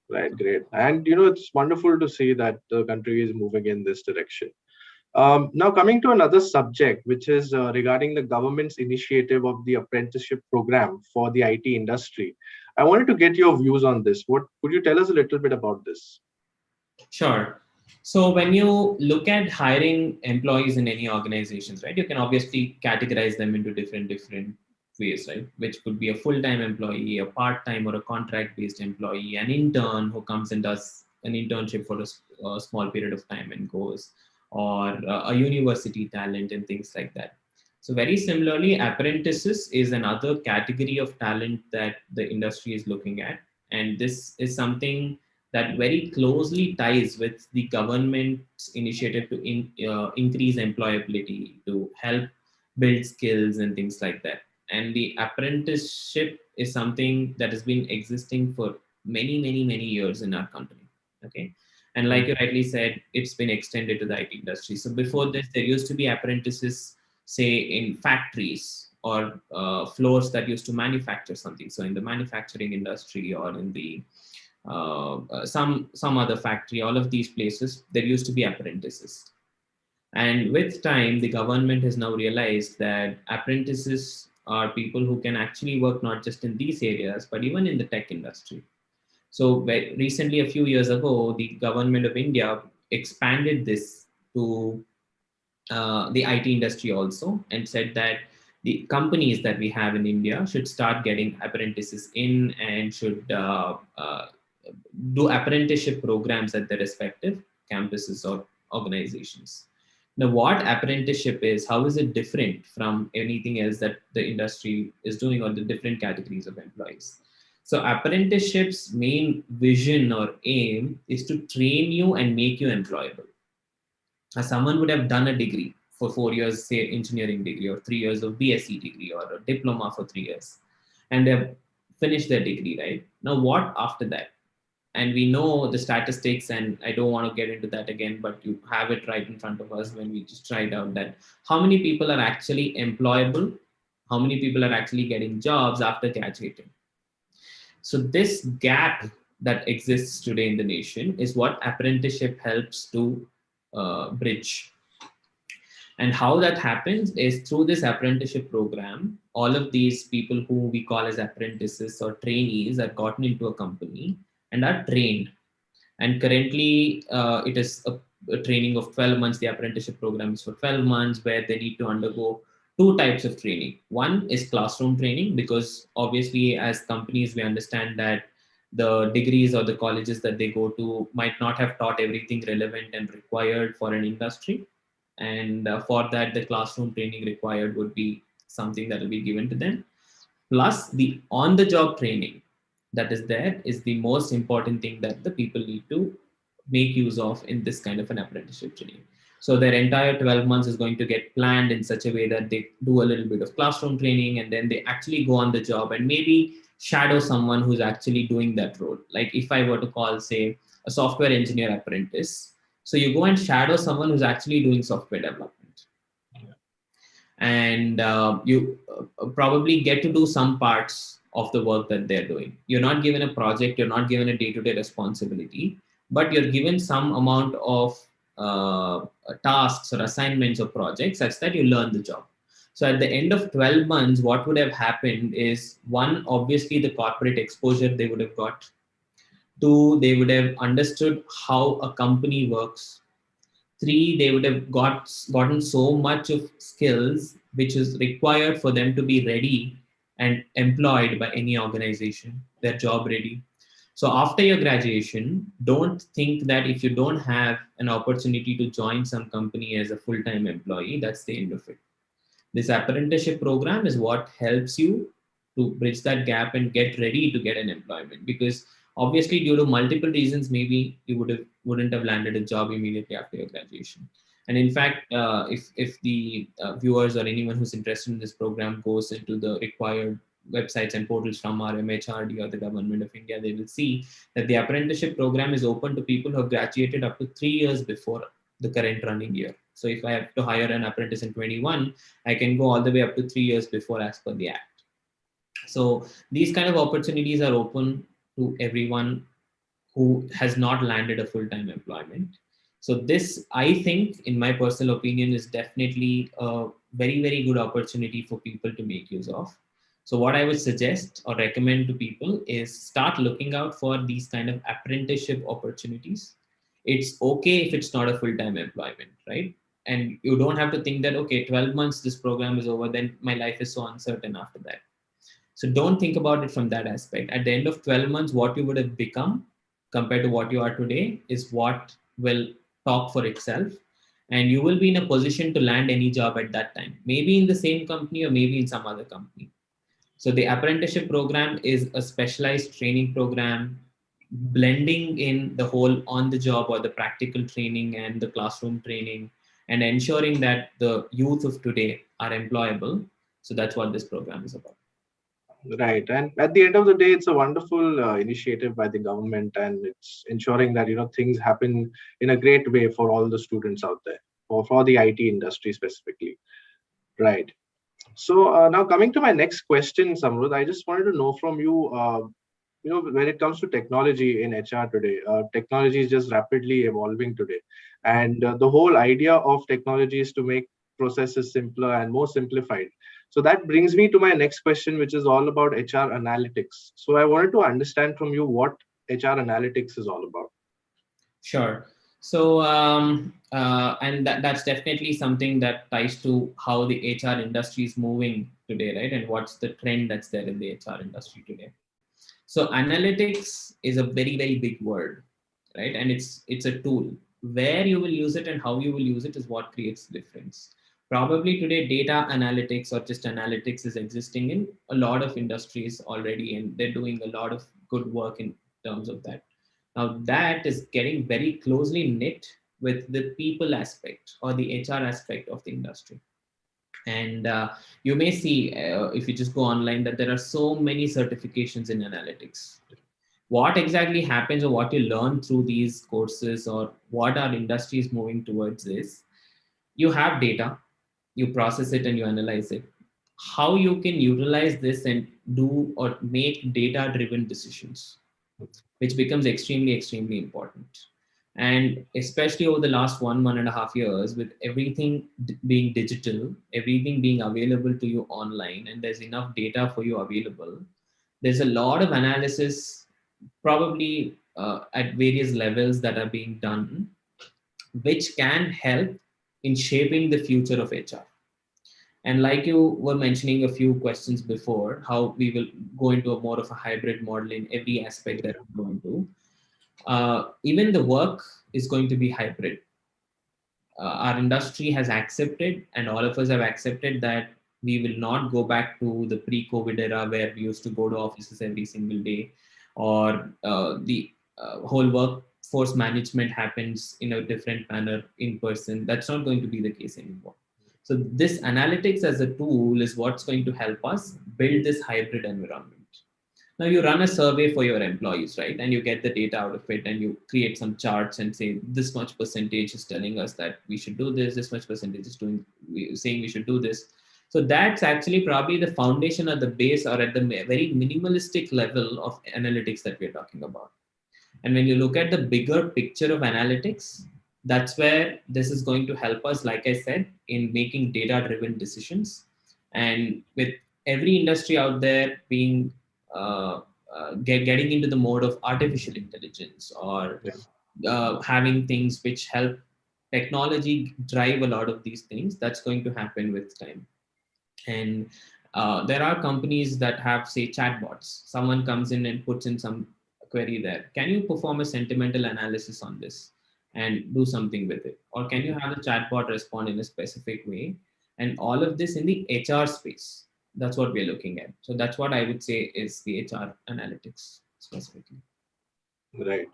Right, great. And it's wonderful to see that the country is moving in this direction. Now, coming to another subject, which is regarding the government's initiative of the apprenticeship program for the IT industry. I wanted to get your views on this. What could you tell us a little bit about this? Sure. So when you look at hiring employees in any organizations, right, you can obviously categorize them into different ways, right? Which could be a full-time employee, a part-time or a contract-based employee, an intern who comes and does an internship for a small period of time and goes, or a university talent and things like that. So very similarly, apprentices is another category of talent that the industry is looking at. And this is something that very closely ties with the government's initiative to increase employability, to help build skills and things like that. And the apprenticeship is something that has been existing for many years in our country. Okay. And like you rightly said, it's been extended to the IT industry. So before this, there used to be apprentices, say, in factories or floors that used to manufacture something. So in the manufacturing industry or in the some other factory, all of these places, there used to be apprentices. And with time, the government has now realized that apprentices are people who can actually work not just in these areas, but even in the tech industry. So recently, a few years ago, the government of India expanded this to the IT industry also, and said that the companies that we have in India should start getting apprentices in and should do apprenticeship programs at their respective campuses or organizations. Now, what apprenticeship is, how is it different from anything else that the industry is doing or the different categories of employees? So, apprenticeship's main vision or aim is to train you and make you employable. As someone would have done a degree for 4 years, say engineering degree, or 3 years of BSc degree, or a diploma for 3 years, and they've finished their degree, right? Now, what after that? And we know the statistics, and I don't want to get into that again, but you have it right in front of us when we just tried out that how many people are actually employable, how many people are actually getting jobs after graduating. So this gap that exists today in the nation is what apprenticeship helps to bridge. And how that happens is through this apprenticeship program. All of these people who we call as apprentices or trainees are gotten into a company and are trained. And currently, it is a training of 12 months. The apprenticeship program is for 12 months, where they need to undergo two types of training. One is classroom training, because obviously, as companies, we understand that the degrees or the colleges that they go to might not have taught everything relevant and required for an industry. And for that, the classroom training required would be something that will be given to them. Plus, the on the job training that is there is the most important thing that the people need to make use of in this kind of an apprenticeship training. So their entire 12 months is going to get planned in such a way that they do a little bit of classroom training, and then they actually go on the job and maybe shadow someone who's actually doing that role. Like if I were to call, say, a software engineer apprentice, so you go and shadow someone who's actually doing software development, and you probably get to do some parts of the work that they're doing. You're not given a project, you're not given a day-to-day responsibility, but you're given some amount of tasks or assignments or projects such that you learn the job. So at the end of 12 months, what would have happened is, one, obviously the corporate exposure they would have got. Two, they would have understood how a company works. Three, they would have gotten so much of skills which is required for them to be ready and employed by any organization. They're job ready. So after your graduation, don't think that if you don't have an opportunity to join some company as a full-time employee, that's the end of it. This apprenticeship program is what helps you to bridge that gap and get ready to get an employment, because obviously due to multiple reasons, maybe you wouldn't have landed a job immediately after your graduation. And in fact, if the viewers or anyone who's interested in this program goes into the required websites and portals from our MHRD or the government of India, they will see that the apprenticeship program is open to people who have graduated up to 3 years before the current running year. So if I have to hire an apprentice in 21, I can go all the way up to 3 years before as per the act. So these kind of opportunities are open to everyone who has not landed a full-time employment. So this, I think, in my personal opinion, is definitely a very, very good opportunity for people to make use of. So what I would suggest or recommend to people is start looking out for these kind of apprenticeship opportunities. It's okay if it's not a full-time employment, right? And you don't have to think that, okay, 12 months, this program is over, then my life is so uncertain after that. So don't think about it from that aspect. At the end of 12 months, what you would have become compared to what you are today is what will talk for itself. And you will be in a position to land any job at that time, maybe in the same company or maybe in some other company. So the apprenticeship program is a specialized training program, blending in the whole on the job or the practical training and the classroom training, and ensuring that the youth of today are employable. So that's what this program is about. Right. And at the end of the day, it's a wonderful initiative by the government, and it's ensuring that, things happen in a great way for all the students out there, or for the IT industry specifically. Right. So now coming to my next question, Samrudh, I just wanted to know from you, when it comes to technology in HR today, technology is just rapidly evolving today. And the whole idea of technology is to make processes simpler and more simplified. So that brings me to my next question, which is all about HR analytics. So I wanted to understand from you what HR analytics is all about. Sure. So, and that's definitely something that ties to how the HR industry is moving today, right? And what's the trend that's there in the HR industry today. So analytics is a very, very big word, right? And it's a tool. Where you will use it and how you will use it is what creates the difference. Probably today, data analytics or just analytics is existing in a lot of industries already, and they're doing a lot of good work in terms of that. Now, that is getting very closely knit with the people aspect or the HR aspect of the industry. And you may see, if you just go online, that there are so many certifications in analytics. What exactly happens or what you learn through these courses or what our industry is moving towards is you have data, you process it and you analyze it. How you can utilize this and do or make data driven decisions, which becomes extremely, extremely important. And especially over the last 1.5 years, with everything being digital, everything being available to you online, and there's enough data for you available, there's a lot of analysis, probably at various levels, that are being done, which can help in shaping the future of HR. And like you were mentioning a few questions before, how we will go into a more of a hybrid model in every aspect that we're going to. Even the work is going to be hybrid. Our industry has accepted, and all of us have accepted, that we will not go back to the pre-COVID era where we used to go to offices every single day, or the whole workforce management happens in a different manner in person. That's not going to be the case anymore. So this analytics as a tool is what's going to help us build this hybrid environment. Now you run a survey for your employees, right? And you get the data out of it and you create some charts and say this much percentage is telling us that we should do this much percentage is saying we should do this. So that's actually probably the foundation or the base or at the very minimalistic level of analytics that we're talking about. And when you look at the bigger picture of analytics, that's where this is going to help us, like I said, in making data driven decisions. And with every industry out there being getting into the mode of artificial intelligence or having things which help technology drive a lot of these things, that's going to happen with time. And there are companies that have, say, chatbots. Someone comes in and puts in some query there. Can you perform a sentimental analysis on this and do something with it? Or can you have the chatbot respond in a specific way? And all of this in the HR space. That's what we're looking at. So that's what I would say is the HR analytics specifically. Right.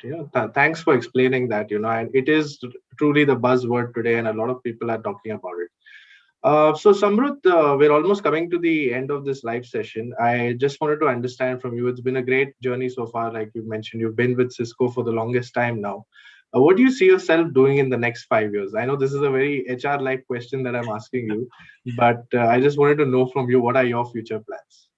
Thanks for explaining that, and it is truly the buzzword today, and a lot of people are talking about it. So Samrudh, we're almost coming to the end of this live session. I just wanted to understand from you. It's been a great journey so far. Like you mentioned, you've been with Cisco for the longest time now. What do you see yourself doing in the next 5 years? I know this is a very HR-like question that I'm asking you, but I just wanted to know from you, what are your future plans?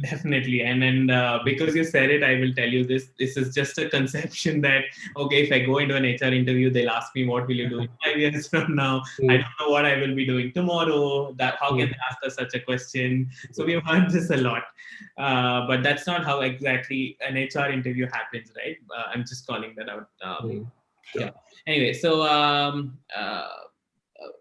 Definitely. And then because you said it, I will tell you this. This is just a conception that, okay, if I go into an HR interview, they'll ask me, what will you do in 5 years from now? I Mm, don't know what I will be doing tomorrow. That how can mm, they ask us such a question? So we've heard this a lot. But that's not how exactly an HR interview happens, right? I'm just calling that out. mm. Yeah. Sure. Anyway, so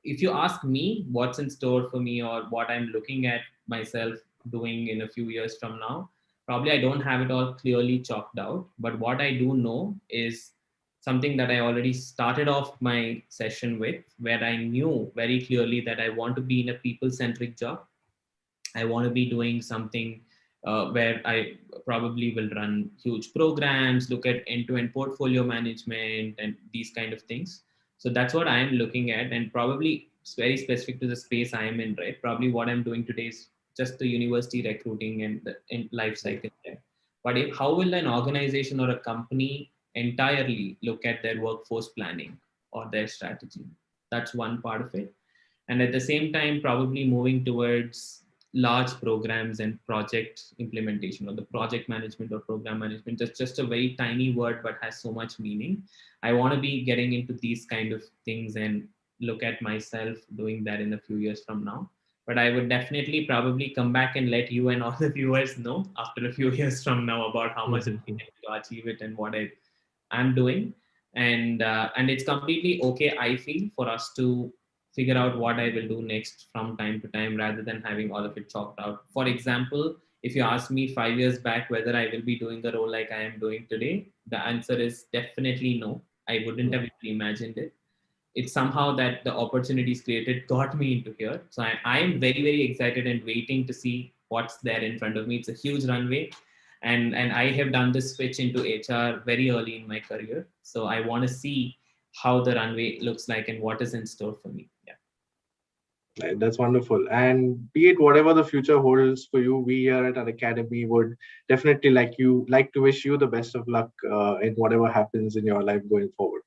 if you ask me what's in store for me or what I'm looking at myself doing in a few years from now, probably I don't have it all clearly chalked out. But what I do know is something that I already started off my session with, where I knew very clearly that I want to be in a people centric job. I want to be doing something where I probably will run huge programs, look at end-to-end portfolio management, and these kind of things. So that's what I am looking at, and probably it's very specific to the space I am in. Right, probably what I'm doing today is just the university recruiting and the life cycle there. But how will an organization or a company entirely look at their workforce planning or their strategy? That's one part of it, and at the same time probably moving towards large programs and project implementation or the project management or program management. That's just a very tiny word but has so much meaning. I want to be getting into these kind of things and look at myself doing that in a few years from now. But I would definitely probably come back and let you and all the viewers know after a few years from now about how much I've been Mhm. able to achieve it and what I'm doing. And it's completely okay, I feel, for us to figure out what I will do next from time to time rather than having all of it chalked out. For example, if you ask me 5 years back whether I will be doing a role like I am doing today, the answer is definitely no. I wouldn't have even imagined it. It's somehow that the opportunities created got me into here. So I am very, very excited and waiting to see what's there in front of me. It's a huge runway. And I have done this switch into HR very early in my career. So I want to see how the runway looks like and what is in store for me. Yeah. Right, that's wonderful. And be it whatever the future holds for you, we here at our academy would definitely like to wish you the best of luck in whatever happens in your life going forward.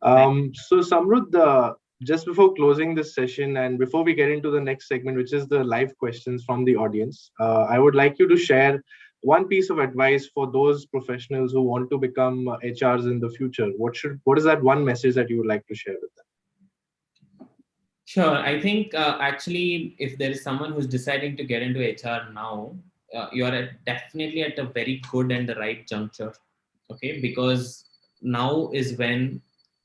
Thank So Samrudh, just before closing this session and before we get into the next segment, which is the live questions from the audience, I would like you to share one piece of advice for those professionals who want to become HRs in the future. What is that one message that you would like to share with them? Sure. I think actually, if there is someone who's deciding to get into HR now, you're definitely at a very good and the right juncture. Okay. Because now is when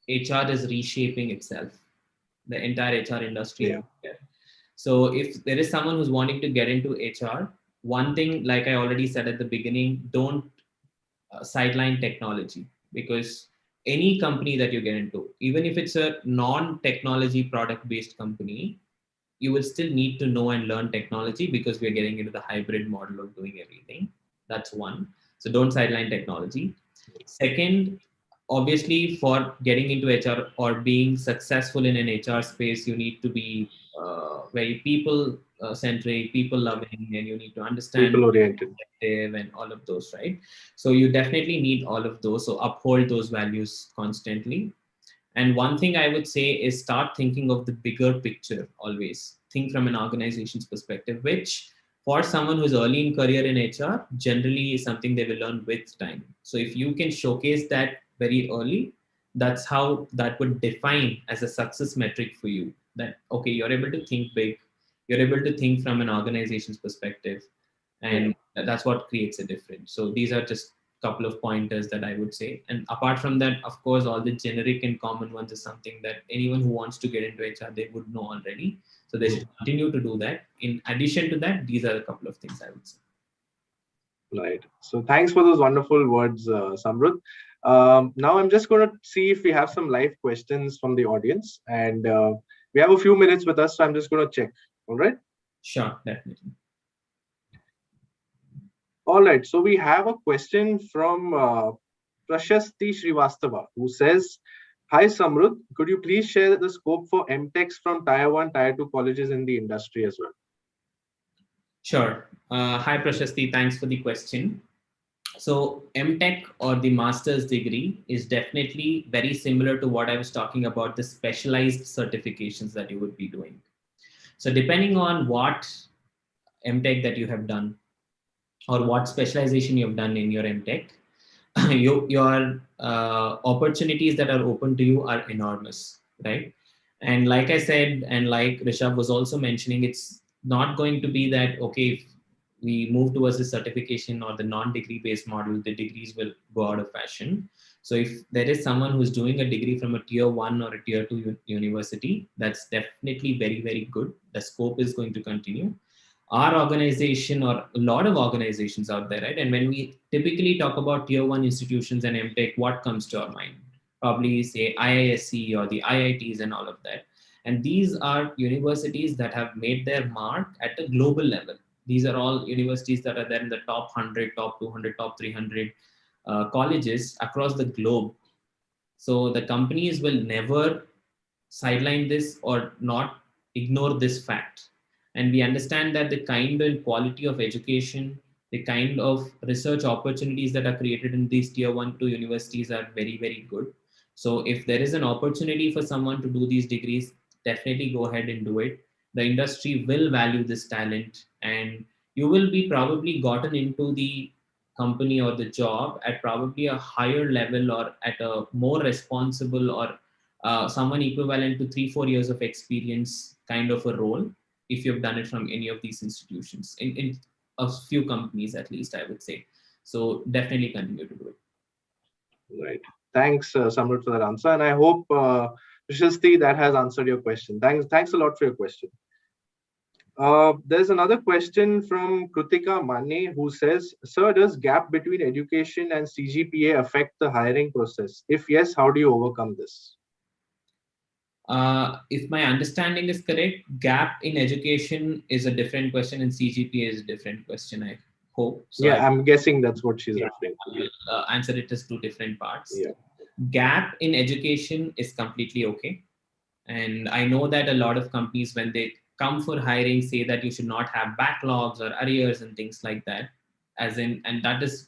HR is reshaping itself, the entire HR industry. Yeah. And healthcare. So if there is someone who's wanting to get into HR, one thing, like I already said at the beginning, don't sideline technology, because any company that you get into, even if it's a non-technology product based company, you will still need to know and learn technology because we're getting into the hybrid model of doing everything. That's one. So don't sideline technology. Second, obviously, for getting into HR or being successful in an HR space, you need to be very people centric, people loving, and you need to understand People oriented. perspective and all of those, right? So you definitely need all of those. So uphold those values constantly. And one thing I would say is start thinking of the bigger picture always. Think from an organization's perspective, which for someone who's early in career in HR, generally is something they will learn with time. So if you can showcase that very early, that's how that would define as a success metric for you. That, okay, you're able to think big, you're able to think from an organization's perspective, Yeah. and that's what creates a difference. So these are just couple of pointers that I would say. And apart from that, of course, all the generic and common ones is something that anyone who wants to get into HR, they would know already. So they should continue to do that. In addition to that, these are a couple of things I would say. Right. So thanks for those wonderful words, Samrudh. Now I'm just going to see if we have some live questions from the audience, and we have a few minutes with us, so I'm just going to check. All right. Sure, definitely. All right. So we have a question from Prashasti Srivastava, who says, Hi, Samrudh. Could you please share the scope for MTechs from Tier 1, Tier 2 colleges in the industry as well? Sure. Hi, Prashasti. Thanks for the question. So, MTech or the master's degree is definitely very similar to what I was talking about, the specialized certifications that you would be doing. So, depending on what MTech that you have done or what specialization you have done in your MTech, your opportunities that are open to you are enormous, right? And like I said, and like Rishabh was also mentioning, it's not going to be that, okay, if we move towards the certification or the non-degree based model, the degrees will go out of fashion. So if there is someone who's doing a degree from a tier 1 or a tier 2 university, that's definitely very, very good. The scope is going to continue. Our organization or a lot of organizations out there, right? And when we typically talk about tier 1 institutions and MTech, what comes to our mind? Probably say IISc or the IITs and all of that. And these are universities that have made their mark at a global level. These are all universities that are there in the top 100, top 200, top 300 colleges across the globe. So the companies will never sideline this or not ignore this fact. And we understand that the kind and quality of education, the kind of research opportunities that are created in these tier 1 2 universities are very, very good. So if there is an opportunity for someone to do these degrees, definitely go ahead and do it. The industry will value this talent, and you will be probably gotten into the company or the job at probably a higher level or at a more responsible or someone equivalent to 3 4 years of experience kind of a role if you've done it from any of these institutions in a few companies at least, I would say. So definitely continue to do it. Right. Thanks, Samrudh, for that answer. And I hope, Prashasti, that has answered your question. Thanks a lot for your question. There's another question from Krutika Mane who says, Sir, does gap between education and CGPA affect the hiring process? If yes, how do you overcome this? If my understanding is correct, gap in education is a different question and CGPA is a different question, I hope. So yeah, I'm guessing that's what she's referring to. I will answer it as two different parts. Yeah. Gap in education is completely okay. And I know that a lot of companies, when they come for hiring, say that you should not have backlogs or arrears and things like that. And that is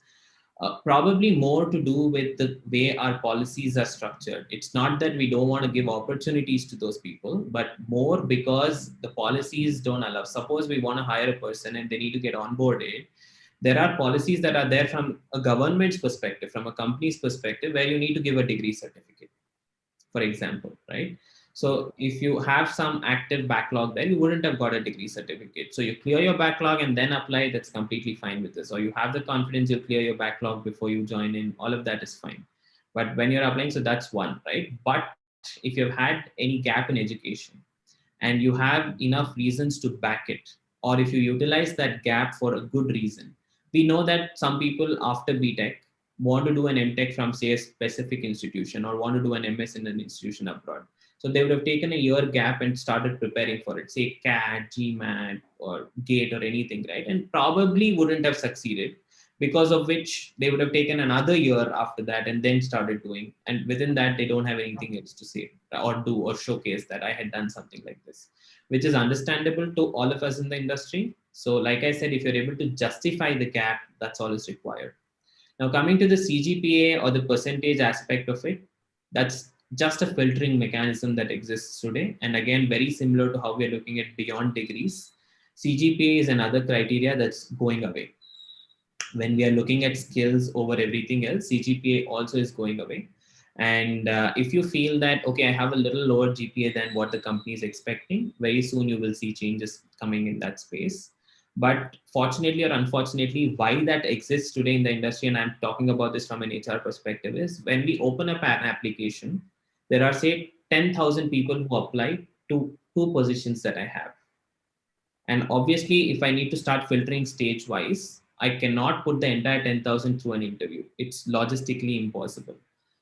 probably more to do with the way our policies are structured. It's not that we don't want to give opportunities to those people, but more because the policies don't allow. Suppose we want to hire a person and they need to get onboarded. There are policies that are there from a government's perspective, from a company's perspective, where you need to give a degree certificate, for example, right? So if you have some active backlog there, you wouldn't have got a degree certificate. So you clear your backlog and then apply, that's completely fine with this. Or you have the confidence, you clear your backlog before you join in, all of that is fine. But when you're applying, so that's one, right? But if you've had any gap in education and you have enough reasons to back it, or if you utilize that gap for a good reason, we know that some people after BTech want to do an MTech from, say, a specific institution or want to do an MS in an institution abroad. So they would have taken a year gap and started preparing for it, say CAT, GMAT, or GATE or anything, right? And probably wouldn't have succeeded, because of which they would have taken another year after that and then started doing. And within that, they don't have anything else to say or do or showcase that I had done something like this, which is understandable to all of us in the industry. So, like I said, if you're able to justify the gap, that's all is required. Now, coming to the CGPA or the percentage aspect of it, that's just a filtering mechanism that exists today. And again, very similar to how we're looking at beyond degrees, CGPA is another criteria that's going away. When we are looking at skills over everything else, CGPA also is going away. And if you feel that, okay, I have a little lower GPA than what the company is expecting, very soon you will see changes coming in that space. But fortunately or unfortunately, why that exists today in the industry, and I'm talking about this from an HR perspective, is when we open up an application, there are, say, 10,000 people who apply to two positions that I have. And obviously, if I need to start filtering stage wise, I cannot put the entire 10,000 through an interview. It's logistically impossible.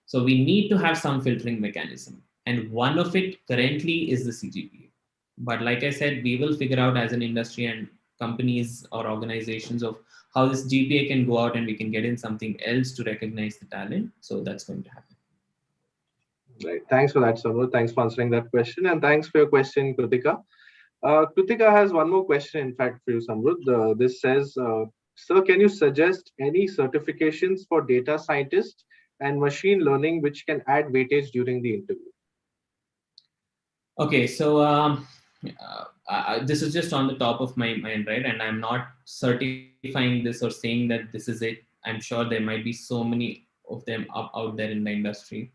So we need to have some filtering mechanism. And one of it currently is the CGPA. But like I said, we will figure out as an industry and companies or organizations of how this GPA can go out and we can get in something else to recognize the talent. So that's going to happen. Right. Thanks for that, Samrudh. Thanks for answering that question. And thanks for your question, Kritika. Kritika has one more question, in fact, for you, Samrudh. This says, Sir, can you suggest any certifications for data scientists and machine learning which can add weightage during the interview? Okay, so this is just on the top of my mind, right? And I'm not certifying this or saying that this is it. I'm sure there might be so many of them out there in the industry.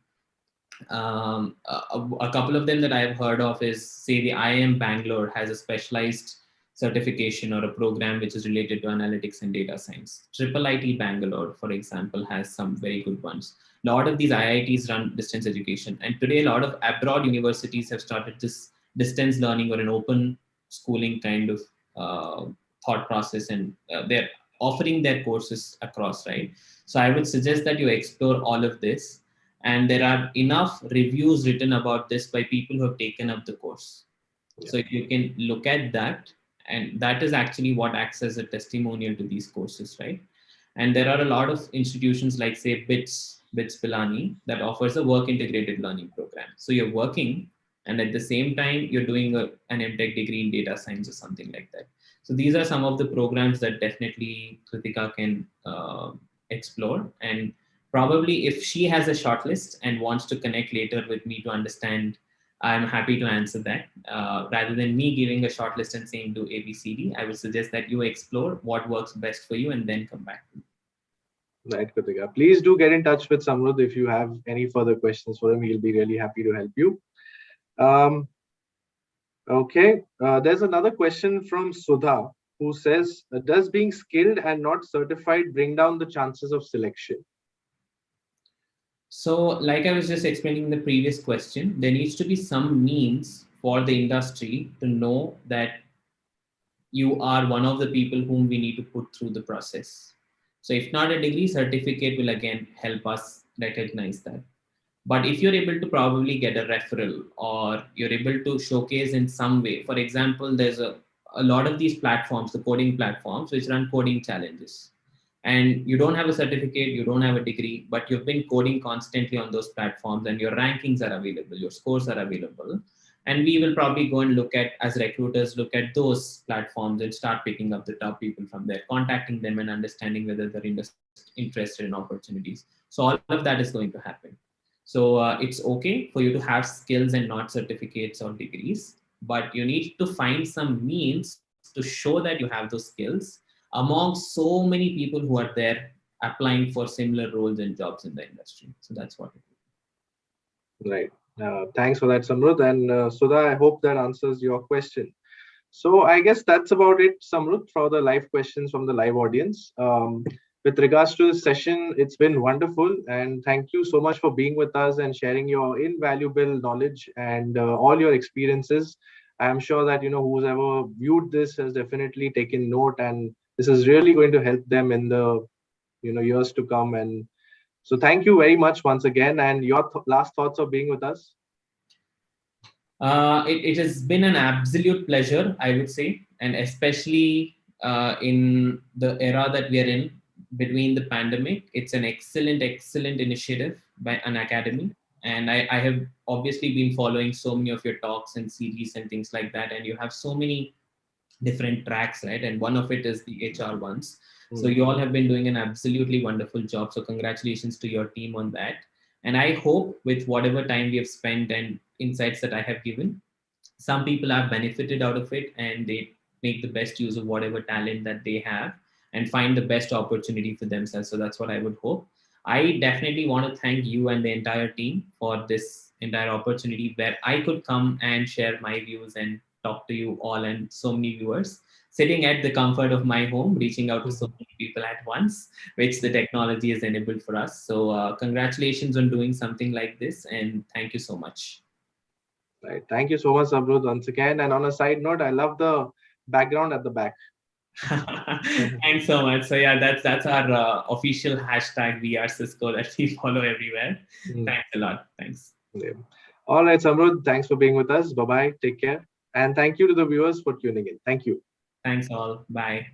A couple of them that I've heard of is, say, the IIM Bangalore has a specialized certification or a program which is related to analytics and data science. Triple IT Bangalore, for example, has some very good ones. A lot of these IITs run distance education, and today a lot of abroad universities have started this distance learning or an open schooling kind of thought process, and they're offering their courses across, right? So I would suggest that you explore all of this, and there are enough reviews written about this by people who have taken up the course. So if you can look at that, and that is actually what acts as a testimonial to these courses, right? And there are a lot of institutions like, say, BITS Pilani, that offers a work integrated learning program. So you're working, and at the same time you're doing an MTech degree in data science or something like that. So these are some of the programs that definitely Kritika can explore. And probably if she has a shortlist and wants to connect later with me to understand, I'm happy to answer that. Rather than me giving a shortlist and saying do A, B, C, D, I would suggest that you explore what works best for you and then come back to me. Right, Kritika. Please do get in touch with Samrudh if you have any further questions for him. He'll be really happy to help you. Um, okay. There's another question from Sudha who says, does being skilled and not certified bring down the chances of selection? So, like I was just explaining in the previous question, there needs to be some means for the industry to know that you are one of the people whom we need to put through the process. So, if not a degree, certificate will again help us recognize that. But if you're able to probably get a referral, or you're able to showcase in some way, for example, there's a lot of these platforms, the coding platforms, which run coding challenges. And you don't have a certificate, you don't have a degree, but you've been coding constantly on those platforms, and your rankings are available, your scores are available. And we will probably go and look at, as recruiters, look at those platforms and start picking up the top people from there, contacting them and understanding whether they're interested in opportunities. So all of that is going to happen. So it's okay for you to have skills and not certificates or degrees, but you need to find some means to show that you have those skills among so many people who are there applying for similar roles and jobs in the industry. So that's what it is. Right. Thanks for that, Samrudh. And Sudha, I hope that answers your question. So I guess that's about it, Samrudh, for the live questions from the live audience. With regards to this session, it's been wonderful. And thank you so much for being with us and sharing your invaluable knowledge and all your experiences. I'm sure that, who's ever viewed this has definitely taken note, and this is really going to help them in the, years to come. And so thank you very much once again. And your last thoughts of being with us? It has been an absolute pleasure, I would say, and especially in the era that we are in between the pandemic. It's an excellent initiative by an academy. And I have obviously been following so many of your talks and series and things like that. And you have so many different tracks, right? And one of it is the HR ones. So you all have been doing an absolutely wonderful job. So congratulations to your team on that. And I hope with whatever time we have spent and insights that I have given, some people have benefited out of it, and they make the best use of whatever talent that they have and find the best opportunity for themselves. So that's what I would hope. I definitely want to thank you and the entire team for this entire opportunity where I could come and share my views and talk to you all and so many viewers, sitting at the comfort of my home, reaching out to so many people at once, which the technology has enabled for us. So congratulations on doing something like this, and thank you so much. Right. Thank you so much, Samrudh, once again. And on a side note, I love the background at the back. Thanks so much. So yeah, that's our official hashtag We Are Cisco that we follow everywhere. Thanks a lot. Thanks. Yeah. All right, Samrudh, thanks for being with us. Bye-bye. Take care. And thank you to the viewers for tuning in. Thank you. Thanks all. Bye.